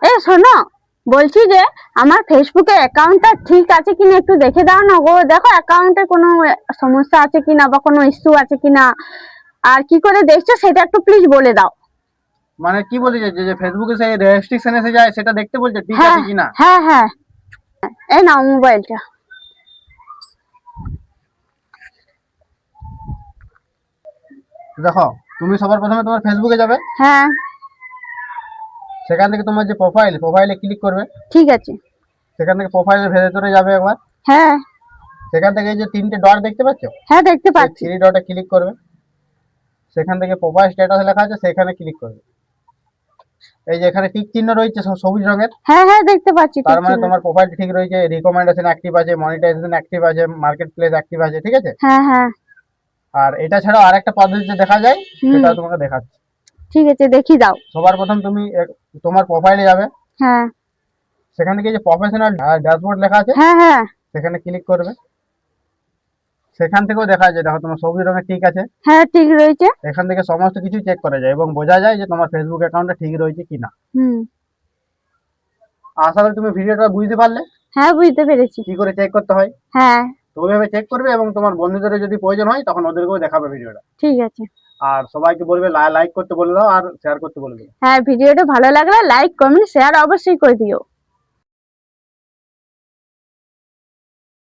এ শোনো, বলছি যে আমার ফেসবুকে অ্যাকাউন্টটা ঠিক আছে কিনা একটু দেখে দাও না গো। দেখো অ্যাকাউন্টে কোনো সমস্যা আছে কিনা বা কোনো ইস্যু আছে কিনা, আর কি করে দেখছো সেটা একটু প্লিজ বলে দাও। মানে কি বলতে চাইছে যে ফেসবুকে সেই রেস্ট্রিকশন এসে যায় সেটা দেখতে বলছে ঠিক হ্যাঁ আছে কিনা? হ্যাঁ হ্যাঁ, এই নাও মোবাইলটা। দেখো, তুমি সবার প্রথমে তোমার ফেসবুকে যাবে। হ্যাঁ সেখান থেকে তোমার যে প্রোফাইলে ক্লিক করবে। ঠিক আছে। সেখান থেকে প্রোফাইলের ভেতরে যাবে একবার। হ্যাঁ সেখান থেকে এই যে 3টে ডট দেখতে পাচ্ছ, হ্যাঁ দেখতে এই পাচ্ছি। 3 ডটে ক্লিক করবে। সেখান থেকে প্রোফাইল স্ট্যাটাস লেখা আছে, সেখানে ক্লিক করবে। এই যে এখানে টিক চিহ্ন রয়েছে সবুজ রঙের, হ্যাঁ হ্যাঁ দেখতে পাচ্ছি তার ঠিক মানে চিহ্নটা। তোমার প্রোফাইল ঠিক রয়েছে, রিকমেন্ডেশন অ্যাক্টিভ আছে, মনিটাইজেশন অ্যাক্টিভ আছে, মার্কেট প্লেস অ্যাক্টিভ আছে, ঠিক আছে। হ্যাঁ হ্যাঁ। আর এটা ছাড়াও আরেকটা পদ্ধতিতে দেখা যায়, হুম, সেটা তোমাকে দেখাচ্ছি। ঠিক আছে দেখি দাও। সবার প্রথম তুমি তোমার প্রোফাইলে যাবে। হ্যাঁ সেখান থেকে যে প্রফেশনাল ড্যাশবোর্ড লেখা আছে, হ্যাঁ হ্যাঁ সেখানে ক্লিক করবে। সেখান থেকেও দেখা যায়, দেখো তোমার সবুজ রঙের ঠিক আছে। হ্যাঁ ঠিক রয়েছে। এখান থেকে সমস্ত কিছু চেক করা যায় এবং বোঝা যায় যে তোমার ফেসবুক অ্যাকাউন্টটা ঠিক রয়েছে কিনা। হুম। আশা করি তুমি ভিডিওটা বুঝতে পারলে হ্যাঁ বুঝতে পেরেছি। কি করে চেক করতে হয়। হ্যাঁ তো ওইভাবে চেক করবে এবং তোমার বন্ধুদের যদি প্রয়োজন হয় তখন ওদেরকেও দেখাবে ভিডিওটা। ঠিক আছে। আর সবাইকে বলবে লাইক করতে বলে দাও আর শেয়ার করতে বলে দাও। হ্যাঁ ভিডিওটা ভালো লাগলে লাইক কমেন্ট শেয়ার অবশ্যই করে দিও।